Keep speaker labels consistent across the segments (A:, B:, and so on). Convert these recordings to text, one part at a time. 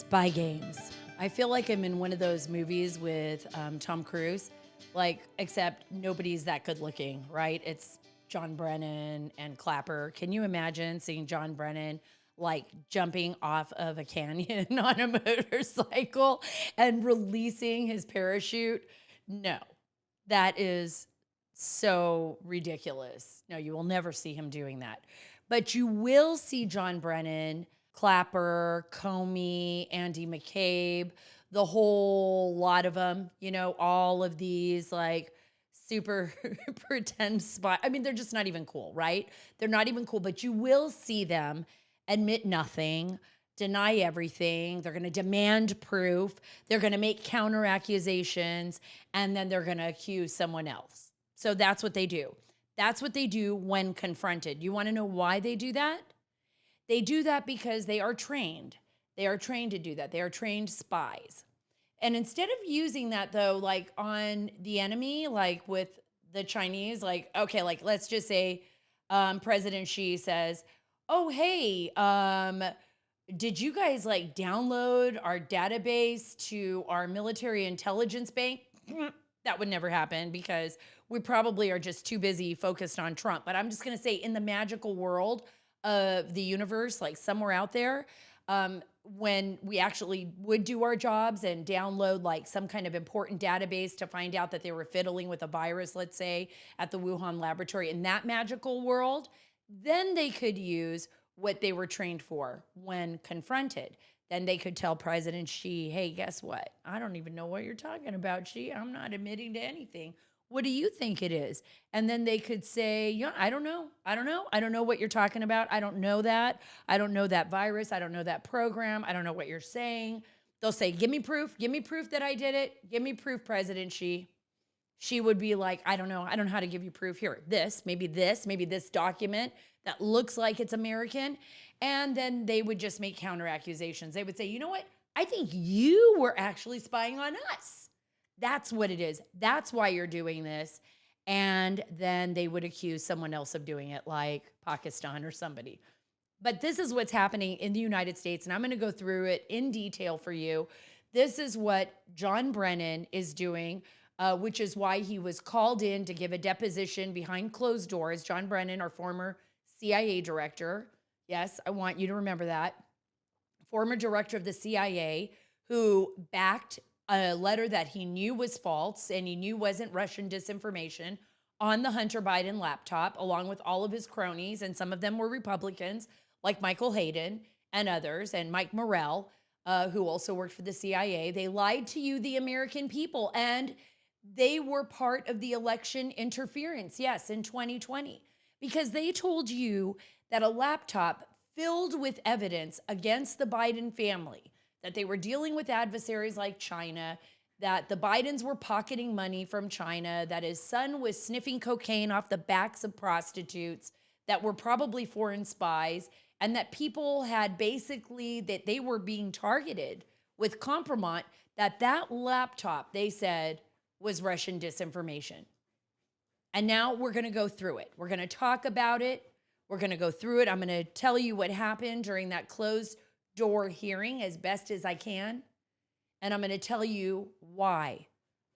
A: Spy games. I feel like I'm in one of those movies with Tom Cruise, except nobody's that good looking, right? It's John Brennan and Clapper. Can you imagine seeing John Brennan jumping off of a canyon on a motorcycle and releasing his parachute? No, that is so ridiculous. No, you will never see him doing that. But you will see John Brennan, Clapper, Comey, Andy McCabe, the whole lot of them, all of these super pretend spy. I mean, they're just not even cool, right? They're not even cool, but you will see them admit nothing, deny everything. They're going to demand proof. They're going to make counter accusations, and then they're going to accuse someone else. So that's what they do. That's what they do when confronted. You want to know why they do that? They do that because they are trained. They are trained to do that. They are trained spies. And instead of using that though, on the enemy, with the Chinese, let's just say President Xi says, oh, hey, did you guys download our database to our military intelligence bank? That would never happen because we probably are just too busy focused on Trump. But I'm just going to say in the magical world of the universe, somewhere out there, when we actually would do our jobs and download some kind of important database to find out that they were fiddling with a virus, let's say at the Wuhan laboratory, in that magical world, then they could use what they were trained for when confronted. Then they could tell President Xi, hey, guess what? I don't even know what you're talking about, Xi. I'm not admitting to anything. What do you think it is? And then they could say, yeah, I don't know. I don't know what you're talking about. I don't know that. I don't know that virus. I don't know that program. I don't know what you're saying. They'll say, give me proof. Give me proof that I did it. Give me proof, President Xi. She would be like, I don't know. I don't know how to give you proof. Here, maybe this document that looks like it's American. And then they would just make counter accusations. They would say, you know what? I think you were actually spying on us. That's what it is. That's why you're doing this. And then they would accuse someone else of doing it, like Pakistan or somebody. But this is what's happening in the United States. And I'm going to go through it in detail for you. This is what John Brennan is doing, which is why he was called in to give a deposition behind closed doors. John Brennan, our former CIA director. Yes, I want you to remember that. Former director of the CIA who backed a letter that he knew was false and he knew wasn't Russian disinformation on the Hunter Biden laptop, along with all of his cronies. And some of them were Republicans, like Michael Hayden and others, and Mike Morrell, who also worked for the CIA. They lied to you, the American people, and they were part of the election interference, yes, in 2020, because they told you that a laptop filled with evidence against the Biden family, that they were dealing with adversaries like China, that the Bidens were pocketing money from China, that his son was sniffing cocaine off the backs of prostitutes that were probably foreign spies, and that people had that they were being targeted with compromise, that laptop, they said, was Russian disinformation. And now we're going to go through it. We're going to talk about it. We're going to go through it. I'm going to tell you what happened during that closed door hearing as best as I can. And I'm going to tell you why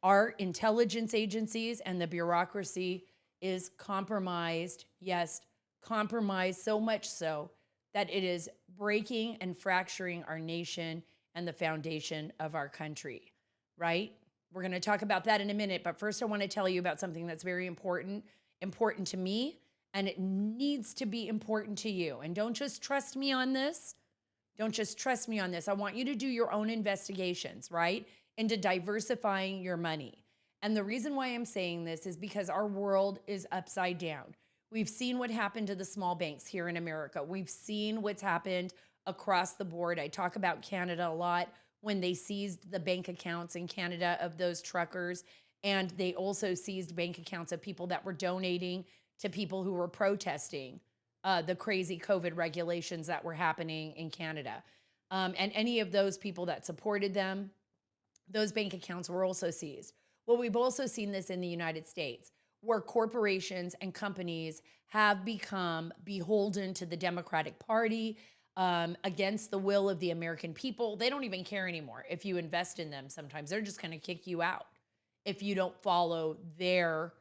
A: our intelligence agencies and the bureaucracy is compromised. Yes, compromised so much so that it is breaking and fracturing our nation and the foundation of our country, right? We're going to talk about that in a minute. But first, I want to tell you about something that's very important to me, and it needs to be important to you. And don't just trust me on this. Don't just trust me on this. I want you to do your own investigations, right? Into diversifying your money. And the reason why I'm saying this is because our world is upside down. We've seen what happened to the small banks here in America. We've seen what's happened across the board. I talk about Canada a lot when they seized the bank accounts in Canada of those truckers. And they also seized bank accounts of people that were donating to people who were protesting the crazy COVID regulations that were happening in Canada. And any of those people that supported them, those bank accounts were also seized. Well, we've also seen this in the United States, where corporations and companies have become beholden to the Democratic Party. against the will of the American people. They don't even care anymore if you invest in them. Sometimes they're just going to kick you out if you don't follow their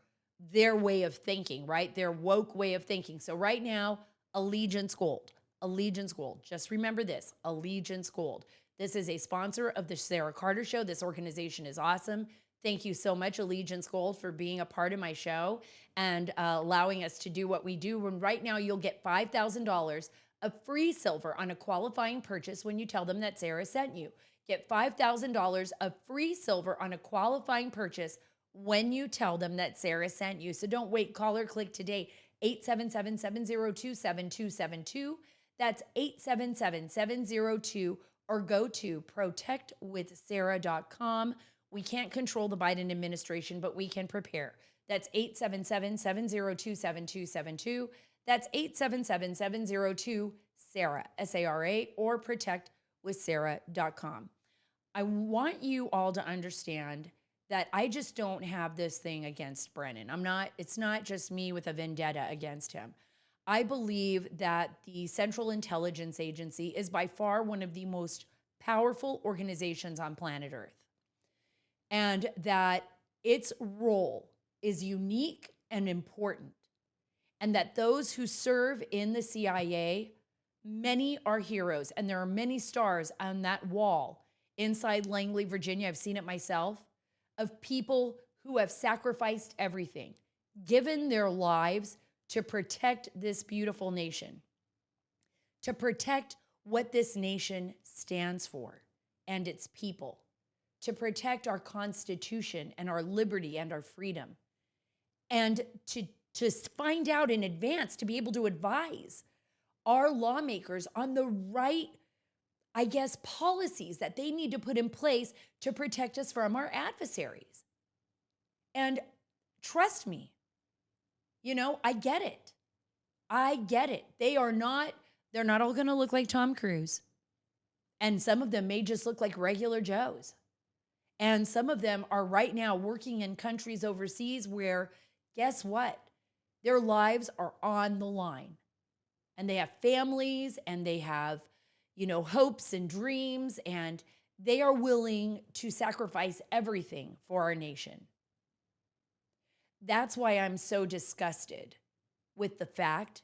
A: way of thinking, right? Their woke way of thinking. So right now, Allegiance Gold. Allegiance Gold. Just remember this, Allegiance Gold. This is a sponsor of the Sara Carter Show. This organization is awesome. Thank you so much, Allegiance Gold, for being a part of my show and allowing us to do what we do. And right now, you'll get $5,000 of free silver on a qualifying purchase when you tell them that Sara sent you. Get $5,000 of free silver on a qualifying purchase when you tell them that Sara sent you. So don't wait. Call or click today. 877-702-7272. That's 877-702, or go to protectwithsara.com. We can't control the Biden administration, but we can prepare. That's 877-702-7272. That's 877-702-SARA, S-A-R-A, or protectwithsara.com. I want you all to understand that I just don't have this thing against Brennan. It's not just me with a vendetta against him. I believe that the Central Intelligence Agency is by far one of the most powerful organizations on planet Earth, and that its role is unique and important, and that those who serve in the CIA, many are heroes, and there are many stars on that wall inside Langley, Virginia. I've seen it myself, of people who have sacrificed everything, given their lives to protect this beautiful nation, to protect what this nation stands for and its people, to protect our Constitution and our liberty and our freedom, and to find out in advance, to be able to advise our lawmakers on the right, I guess, policies that they need to put in place to protect us from our adversaries. And trust me, I get it. I get it. They're not all going to look like Tom Cruise. And some of them may just look like regular Joes. And some of them are right now working in countries overseas where, guess what? Their lives are on the line. And they have families, and they have, hopes and dreams, and they are willing to sacrifice everything for our nation. That's why I'm so disgusted with the fact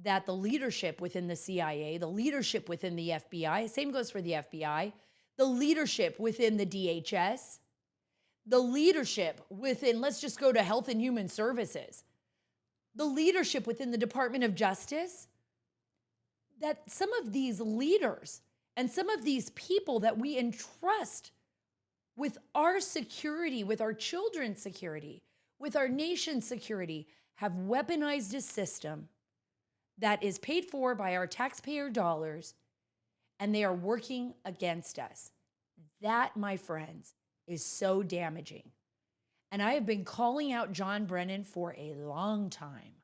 A: that the leadership within the CIA, the leadership within the FBI, same goes for the FBI, the leadership within the DHS, the leadership within, let's just go to Health and Human Services, the leadership within the Department of Justice, that some of these leaders and some of these people that we entrust with our security, with our children's security, with our nation's security, have weaponized a system that is paid for by our taxpayer dollars, and they are working against us. That, my friends, is so damaging. And I have been calling out John Brennan for a long time.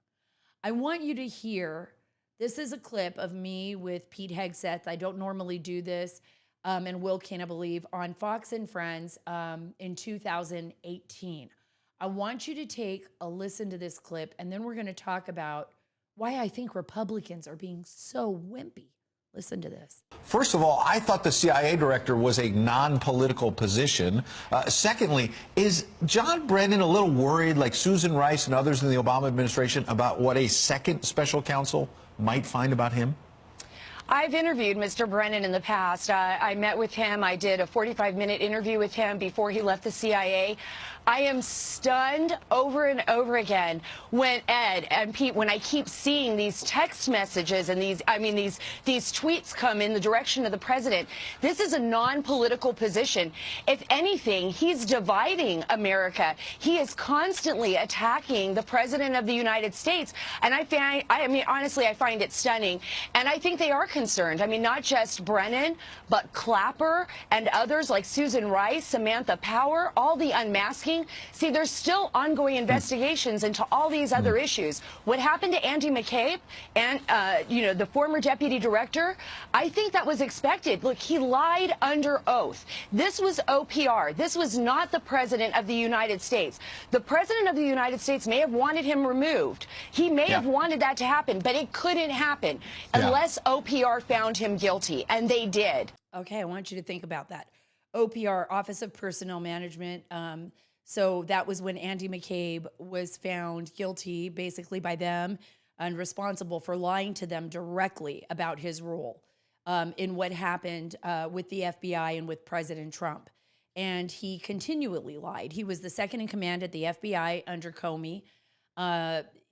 A: I want you to hear, this is a clip of me with Pete Hegseth. I don't normally do this, and Will King, I believe, on Fox and Friends in 2018. I want you to take a listen to this clip, and then we're going to talk about why I think Republicans are being so wimpy. Listen to this.
B: First of all, I thought the CIA director was a non-political position. Secondly, is John Brennan a little worried, like Susan Rice and others in the Obama administration, about what a second special counsel might find about him?
C: I've interviewed Mr. Brennan in the past. I met with him. I did a 45-minute interview with him before he left the CIA. I am stunned over and over again when Ed and Pete, when I keep seeing these text messages and these tweets come in the direction of the president. This is a non-political position. If anything, he's dividing America. He is constantly attacking the president of the United States. And honestly, I find it stunning. And I think they are concerned. I mean, not just Brennan, but Clapper and others like Susan Rice, Samantha Power, all the unmasking. See, there's still ongoing investigations into all these other issues. What happened to Andy McCabe and, the former deputy director, I think that was expected. Look, he lied under oath. This was OPR. This was not the president of the United States. The president of the United States may have wanted him removed. He may have wanted that to happen, but it couldn't happen unless OPR OPR found him guilty, and they did.
A: Okay, I want you to think about that. OPR, Office of Personnel Management. So that was when Andy McCabe was found guilty, basically by them, and responsible for lying to them directly about his role in what happened with the FBI and with President Trump. And he continually lied. He was the second in command at the FBI under Comey.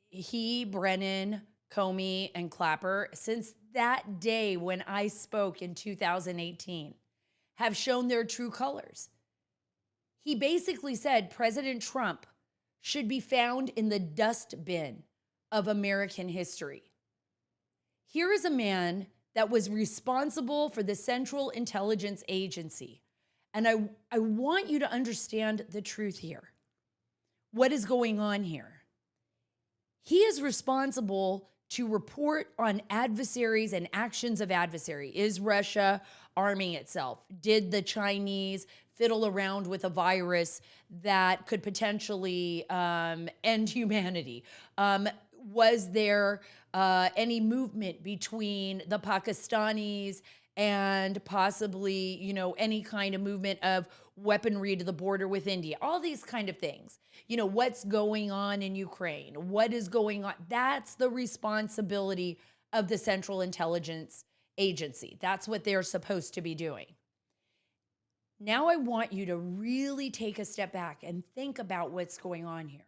A: He, Brennan, Comey, and Clapper, since that day when I spoke in 2018, have shown their true colors. He basically said President Trump should be found in the dustbin of American history. Here is a man that was responsible for the Central Intelligence Agency. And I want you to understand the truth here. What is going on here? He is responsible to report on adversaries and actions of adversary. Is Russia arming itself? Did the Chinese fiddle around with a virus that could potentially end humanity? Was there any movement between the Pakistanis and possibly, any kind of movement of weaponry to the border with India? All these kind of things. What's going on in Ukraine? What is going on? That's the responsibility of the Central Intelligence Agency. That's what they're supposed to be doing. Now I want you to really take a step back and think about what's going on here.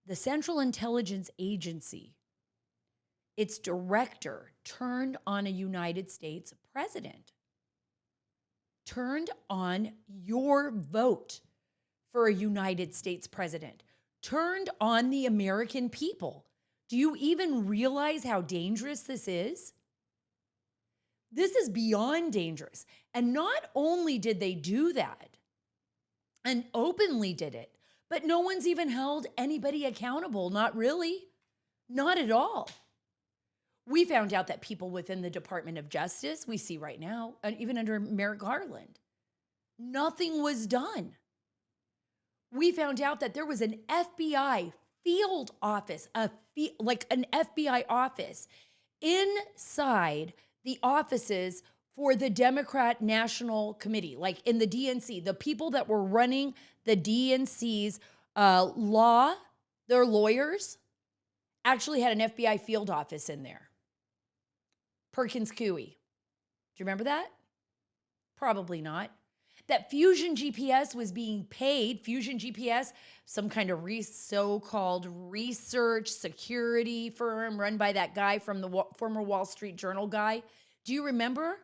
A: The Central Intelligence Agency, its director turned on a United States president, turned on your vote for a United States president, turned on the American people. Do you even realize how dangerous this is? This is beyond dangerous. And not only did they do that and openly did it, but no one's even held anybody accountable. Not really. Not at all. We found out that people within the Department of Justice, we see right now, and even under Merrick Garland, nothing was done. We found out that there was an FBI field office, like an FBI office inside the offices for the Democrat National Committee, like in the DNC, the people that were running the DNC's law, their lawyers, actually had an FBI field office in there. Perkins Coie. Do you remember that? Probably not. That Fusion GPS was being paid, Fusion GPS, some kind of so-called research security firm run by that guy from the former Wall Street Journal guy. Do you remember?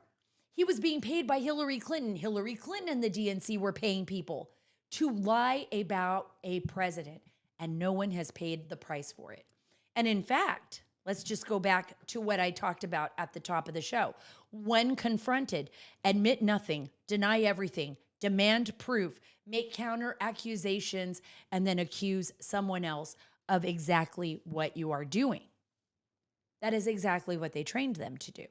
A: He was being paid by Hillary Clinton. Hillary Clinton and the DNC were paying people to lie about a president, and no one has paid the price for it. And in fact, let's just go back to what I talked about at the top of the show. When confronted, admit nothing, deny everything, demand proof, make counter-accusations, and then accuse someone else of exactly what you are doing. That is exactly what they trained them to do.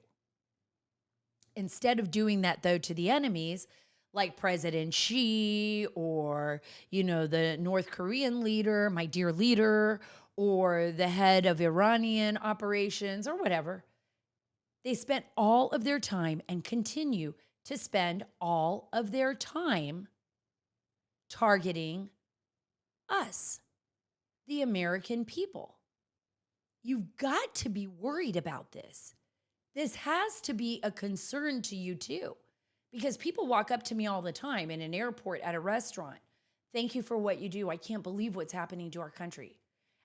A: Instead of doing that, though, to the enemies, like President Xi or, the North Korean leader, my dear leader, or the head of Iranian operations or whatever, they spent all of their time and continue to spend all of their time targeting us, the American people. You've got to be worried about this. This has to be a concern to you too, because people walk up to me all the time in an airport, at a restaurant. Thank you for what you do. I can't believe what's happening to our country.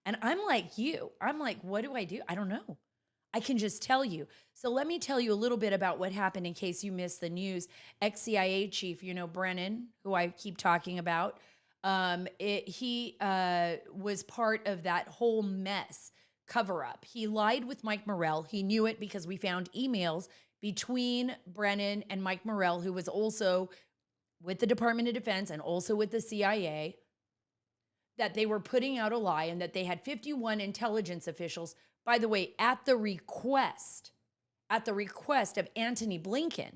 A: And I'm like you. I'm like, what do? I don't know. I can just tell you. So let me tell you a little bit about what happened in case you missed the news. Ex-CIA chief, Brennan, who I keep talking about, he was part of that whole mess cover-up. He lied with Mike Morrell. He knew it because we found emails between Brennan and Mike Morrell, who was also with the Department of Defense and also with the CIA, that they were putting out a lie and that they had 51 intelligence officials, by the way, at the request of Antony Blinken,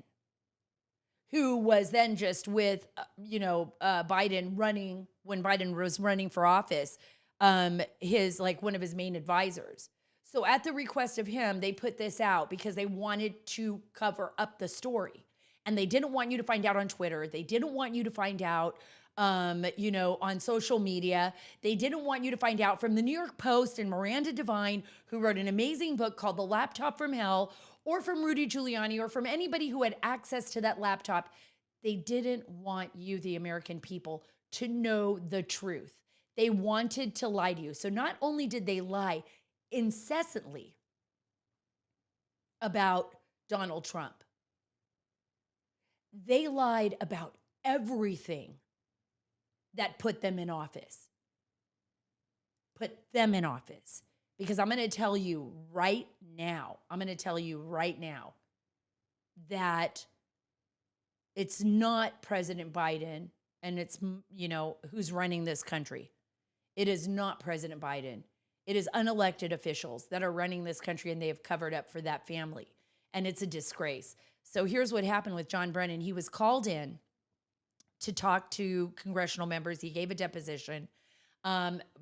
A: who was then just with, Biden running, when Biden was running for office, one of his main advisors. So at the request of him, they put this out because they wanted to cover up the story. And they didn't want you to find out on Twitter. They didn't want you to find out, on social media. They didn't want you to find out from the New York Post and Miranda Devine, who wrote an amazing book called The Laptop from Hell, or from Rudy Giuliani, or from anybody who had access to that laptop. They didn't want you, the American people, to know the truth. They wanted to lie to you. So not only did they lie incessantly about Donald Trump, they lied about everything that put them in office. Put them in office. Because I'm going to tell you right now, that it's not President Biden and it's, who's running this country. It is not President Biden. It is unelected officials that are running this country, and they have covered up for that family. And it's a disgrace. So here's what happened with John Brennan. He was called in to talk to congressional members. He gave a deposition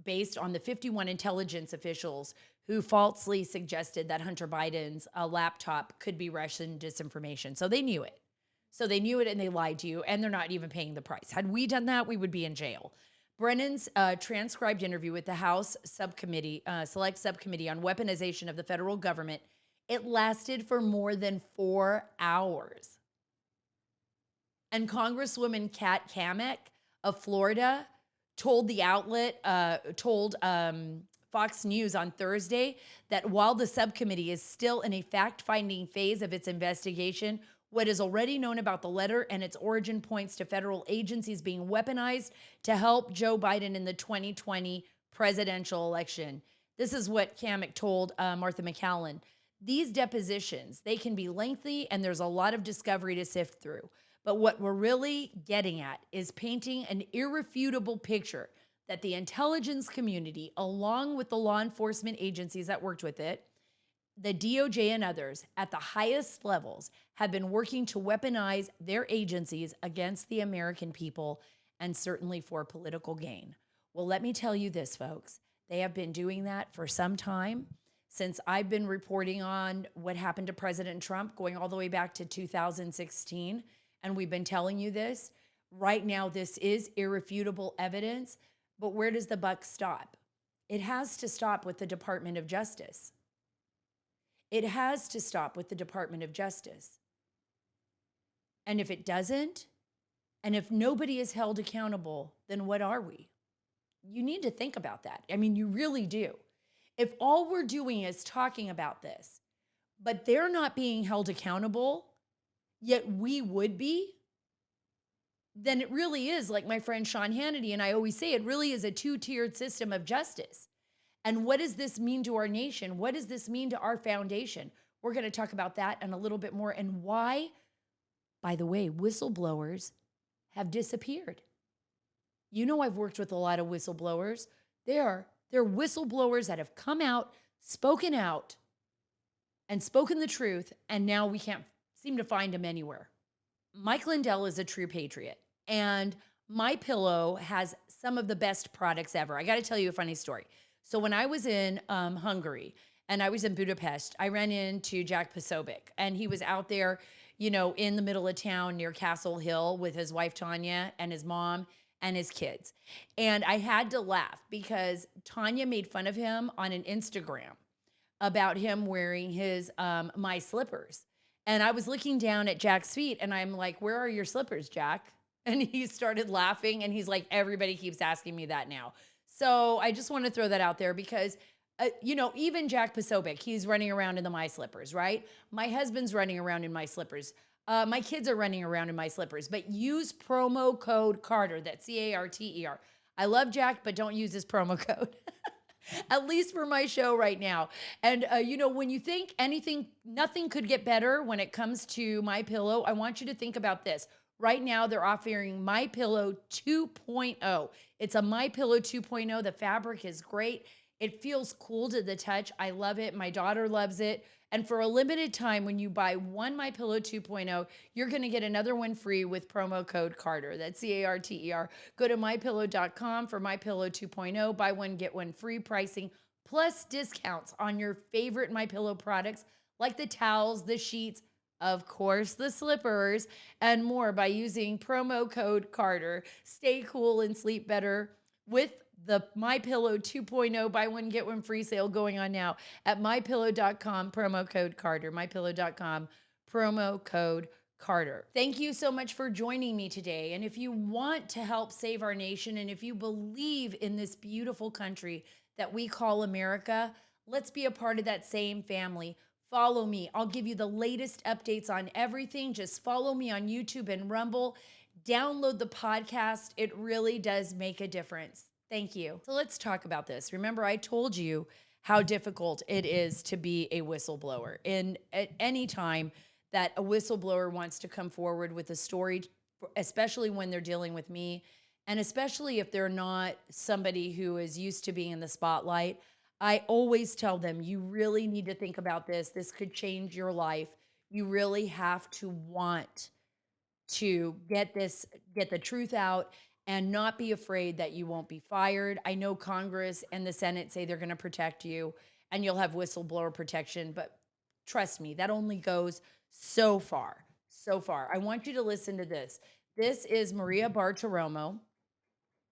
A: based on the 51 intelligence officials who falsely suggested that Hunter Biden's laptop could be Russian disinformation. So they knew it. And they lied to you, and they're not even paying the price. Had we done that, we would be in jail. Brennan's transcribed interview with the House subcommittee, Select Subcommittee on Weaponization of the Federal Government, it lasted for more than 4 hours. And Congresswoman Kat Kamek of Florida told the outlet, Fox News on Thursday, that while the subcommittee is still in a fact-finding phase of its investigation, what is already known about the letter and its origin points to federal agencies being weaponized to help Joe Biden in the 2020 presidential election. This is what Kamek told Martha McCallum. These depositions, they can be lengthy and there's a lot of discovery to sift through. But what we're really getting at is painting an irrefutable picture that the intelligence community, along with the law enforcement agencies that worked with it, the DOJ and others at the highest levels, have been working to weaponize their agencies against the American people, and certainly for political gain. Well, let me tell you this, folks. They have been doing that for some time, since I've been reporting on what happened to President Trump going all the way back to 2016. And we've been telling you this. Right now, this is irrefutable evidence. But where does the buck stop? It has to stop with the Department of Justice. It has to stop with the Department of Justice. And if it doesn't, and if nobody is held accountable, then what are we? You need to think about that. I mean, you really do. If all we're doing is talking about this, but they're not being held accountable, yet we would be, then it really is, like my friend Sean Hannity and I always say, it really is a two-tiered system of justice. And what does this mean to our nation? What does this mean to our foundation? We're going to talk about that and a little bit more, and why, by the way, whistleblowers have disappeared. You know, I've worked with a lot of whistleblowers. They're whistleblowers that have come out, and spoken the truth, and now we can't seem to find them anywhere. Mike Lindell is a true patriot, and MyPillow has some of the best products ever. I got to tell you a funny story. So when I was in Hungary and I was in Budapest, I ran into Jack Posobiec, and he was out there, you know, in the middle of town near Castle Hill with his wife, Tanya, and his mom and his kids. And I had to laugh because Tanya made fun of him on an Instagram about him wearing his my slippers. And I was looking down at Jack's feet and I'm like, where are your slippers, Jack? And he started laughing and he's like, everybody keeps asking me that now. So I just want to throw that out there because, even Jack Posobiec, he's running around in the my slippers, right? My husband's running around in my slippers. My kids are running around in my slippers, but use promo code Carter, that's C-A-R-T-E-R. I love Jack, but don't use his promo code. At least for my show right now. And, when you think nothing could get better when it comes to MyPillow, I want you to think about this. Right now, they're offering MyPillow 2.0. It's a MyPillow 2.0. The fabric is great. It feels cool to the touch. I love it. My daughter loves it. And for a limited time, when you buy one MyPillow 2.0, you're going to get another one free with promo code Carter. That's C-A-R-T-E-R. Go to MyPillow.com for MyPillow 2.0. Buy one, get one free pricing. plus discounts on your favorite MyPillow products like the towels, the sheets, of course, the slippers, and more by using promo code Carter. Stay cool and sleep better with the MyPillow 2.0 buy one get one free sale going on now at mypillow.com, promo code Carter. mypillow.com, promo code Carter. Thank you so much for joining me today. And if you want to help save our nation, and if you believe in this beautiful country that we call America, let's be a part of that same family. Follow me. I'll give you the latest updates on everything. Just follow me on YouTube and Rumble. Download the podcast. It really does make a difference. Thank you. So let's talk about this. Remember, I told you how difficult it is to be a whistleblower. And at any time that a whistleblower wants to come forward with a story, especially when they're dealing with me, and especially if they're not somebody who is used to being in the spotlight, I always tell them, you really need to think about this. This could change your life. You really have to want to get the truth out and not be afraid that you won't be fired. I know Congress and the Senate say they're going to protect you and you'll have whistleblower protection, but trust me, that only goes so far, so far. I want you to listen to this. This is Maria Bartiromo,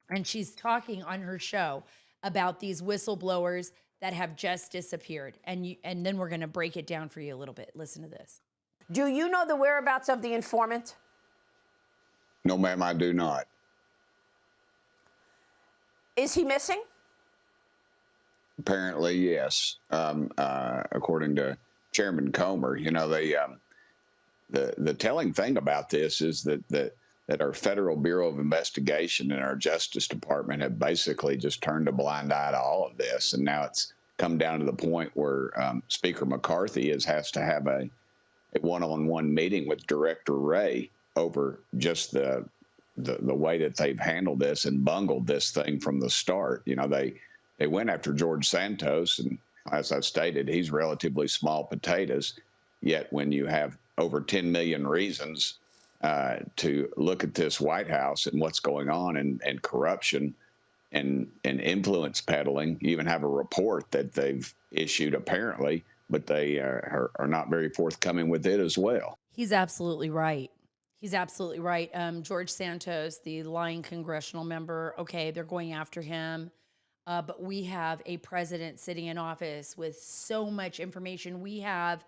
A: and she's talking on her show about these whistleblowers that have just disappeared. And then we're going to break it down for you a little bit. Listen to this.
D: Do you know the whereabouts of the informant?
E: No, ma'am, I do not.
D: Is he missing?
E: Apparently, yes. According to Chairman Comer, you know, the telling thing about this is that our Federal Bureau of Investigation and our Justice Department have basically just turned a blind eye to all of this, and now it's come down to the point where Speaker McCarthy has to have a one-on-one meeting with Director Wray over just the way that they've handled this and bungled this thing from the start. You know, they went after George Santos, and as I've stated, he's relatively small potatoes. Yet when you have over 10 million reasons to look at this White House and what's going on and corruption and influence peddling, you even have a report that they've issued apparently, but they are not very forthcoming with it as well.
A: He's absolutely right. He's absolutely right. George Santos, the lying congressional member, okay, they're going after him. But we have a president sitting in office with so much information. We have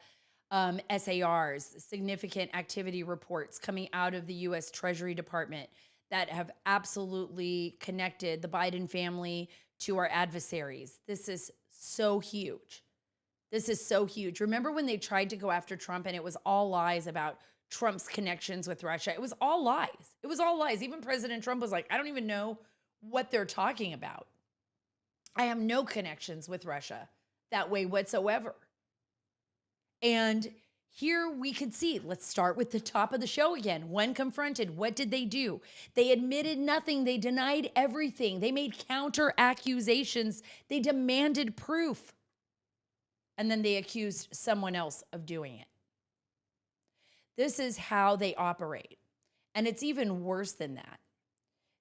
A: SARs, significant activity reports coming out of the U.S. Treasury Department that have absolutely connected the Biden family to our adversaries. This is so huge. This is so huge. Remember when they tried to go after Trump and it was all lies about Trump's connections with Russia? It was all lies. It was all lies. Even President Trump was like, I don't even know what they're talking about. I have no connections with Russia that way whatsoever. And here we could see, let's start with the top of the show again. When confronted, what did they do? They admitted nothing. They denied everything. They made counter-accusations. They demanded proof. And then they accused someone else of doing it. This is how they operate. And it's even worse than that.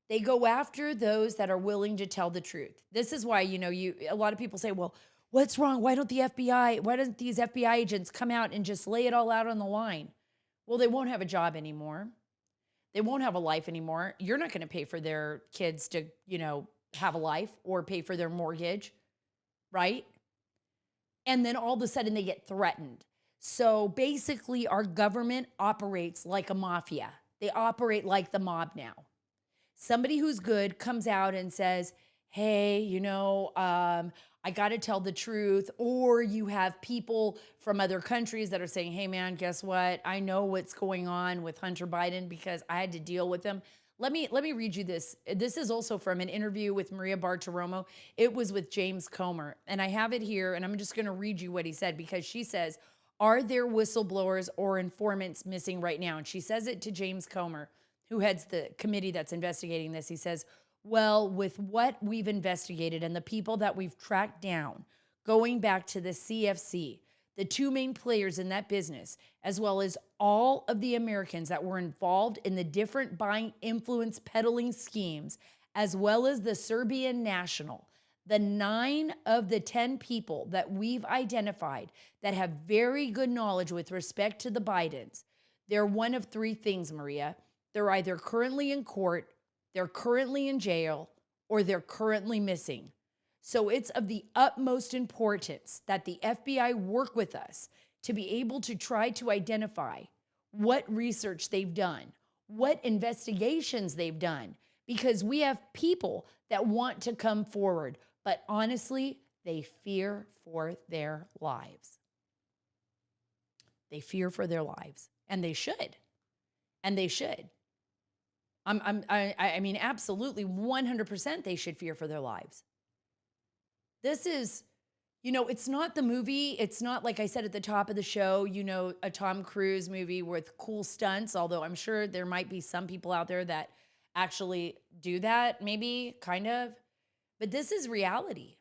A: They go after those that are willing to tell the truth. This is why, a lot of people say, well, what's wrong? Why don't these FBI agents come out and just lay it all out on the line? Well, they won't have a job anymore. They won't have a life anymore. You're not going to pay for their kids to, have a life or pay for their mortgage, right? And then all of a sudden they get threatened. So basically our government operates like a mafia. They operate like the mob now. Somebody who's good comes out and says, hey, I got to tell the truth. Or you have people from other countries that are saying, hey, man, guess what? I know what's going on with Hunter Biden because I had to deal with him. Let me read you this. This is also from an interview with Maria Bartiromo. It was with James Comer. And I have it here, and I'm just going to read you what he said because she says, are there whistleblowers or informants missing right now? And she says it to James Comer, who heads the committee that's investigating this. He says, well, with what we've investigated and the people that we've tracked down, going back to the CFC, the two main players in that business, as well as all of the Americans that were involved in the different buying influence peddling schemes, as well as the Serbian national, The 9 of the 10 people that we've identified that have very good knowledge with respect to the Bidens, they're one of 3 things, Maria. They're either currently in court, they're currently in jail, or they're currently missing. So it's of the utmost importance that the FBI work with us to be able to try to identify what research they've done, what investigations they've done, because we have people that want to come forward, but honestly, they fear for their lives. They fear for their lives, and they should. And they should. I mean, absolutely, 100% they should fear for their lives. This is, it's not the movie. It's not, like I said at the top of the show, a Tom Cruise movie with cool stunts, although I'm sure there might be some people out there that actually do that, maybe, kind of. But this is reality.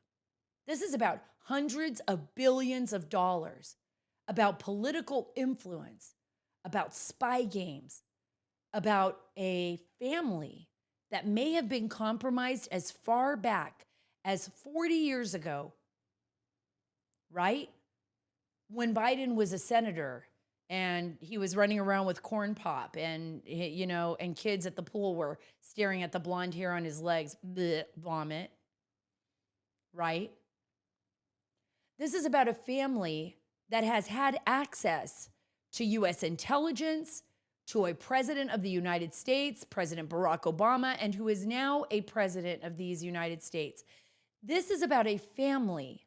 A: This is about hundreds of billions of dollars, about political influence, about spy games, about a family that may have been compromised as far back as 40 years ago, right? When Biden was a senator and he was running around with corn pop and, and kids at the pool were staring at the blonde hair on his legs, bleh, vomit, right? This is about a family that has had access to U.S. intelligence, to a president of the United States, President Barack Obama, and who is now a president of these United States. This is about a family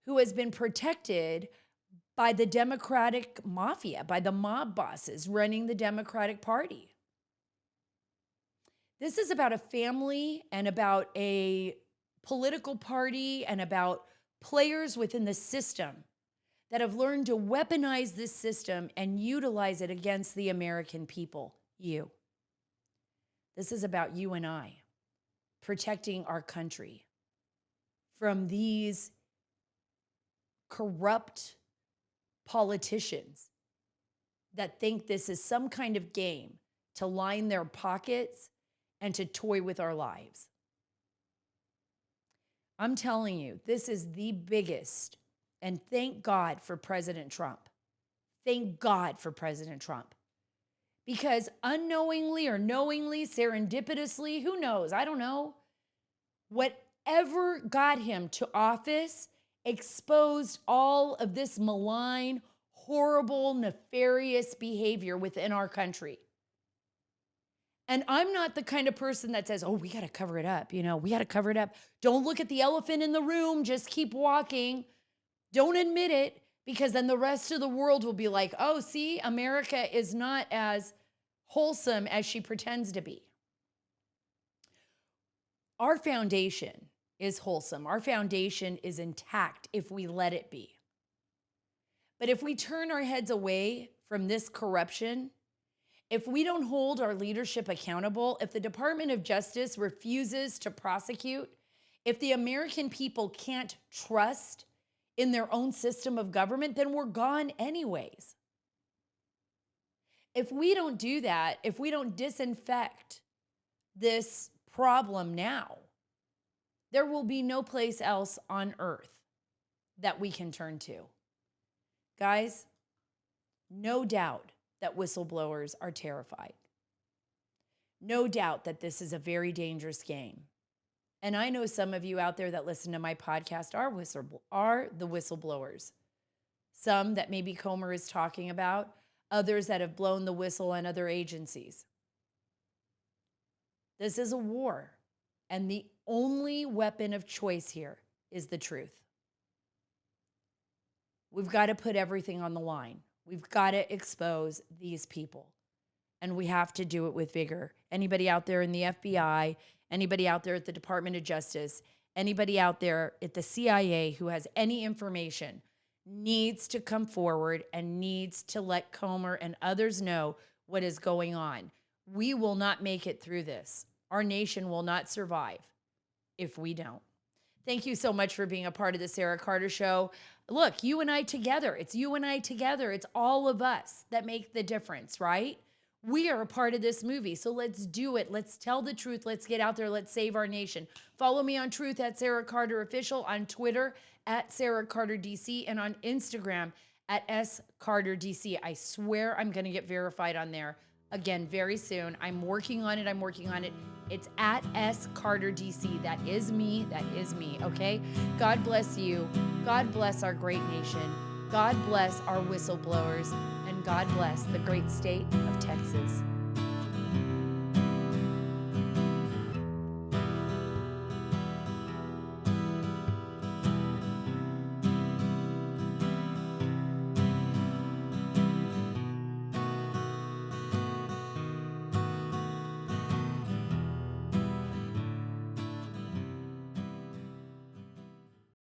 A: who has been protected by the Democratic mafia, by the mob bosses running the Democratic Party. This is about a family and about a political party and about players within the system that have learned to weaponize this system and utilize it against the American people, you. This is about you and I protecting our country from these corrupt politicians that think this is some kind of game to line their pockets and to toy with our lives. I'm telling you, this is the biggest, and thank God for President Trump. Thank God for President Trump. Because unknowingly or knowingly, serendipitously, who knows? I don't know. Whatever got him to office exposed all of this malign, horrible, nefarious behavior within our country. And I'm not the kind of person that says, oh, we got to cover it up. We got to cover it up. Don't look at the elephant in the room. Just keep walking. Don't admit it, because then the rest of the world will be like, oh, see, America is not as wholesome as she pretends to be. Our foundation is wholesome. Our foundation is intact if we let it be. But if we turn our heads away from this corruption, if we don't hold our leadership accountable, if the Department of Justice refuses to prosecute, if the American people can't trust in their own system of government, then we're gone anyways. If we don't do that, if we don't disinfect this problem now, there will be no place else on earth that we can turn to. Guys, no doubt that whistleblowers are terrified. No doubt that this is a very dangerous game. And I know some of you out there that listen to my podcast are the whistleblowers. Some that maybe Comer is talking about, others that have blown the whistle on other agencies. This is a war, and the only weapon of choice here is the truth. We've got to put everything on the line. We've got to expose these people, and we have to do it with vigor. Anybody out there in the FBI, anybody out there at the Department of Justice, anybody out there at the CIA who has any information needs to come forward and needs to let Comer and others know what is going on. We will not make it through this. Our nation will not survive if we don't. Thank you so much for being a part of the Sara Carter Show. Look, you and I together. It's you and I together. It's all of us that make the difference, right? We are a part of this movie. So let's do it. Let's tell the truth. Let's get out there. Let's save our nation. Follow me on Truth at Sarah Carter Official, on Twitter at Sarah Carter DC, and on Instagram at S Carter DC. I swear I'm going to get verified on there again very soon. I'm working on it. It's at S Carter DC. That is me. Okay. God bless you. God bless our great nation. God bless our whistleblowers. And God bless the great state of Texas.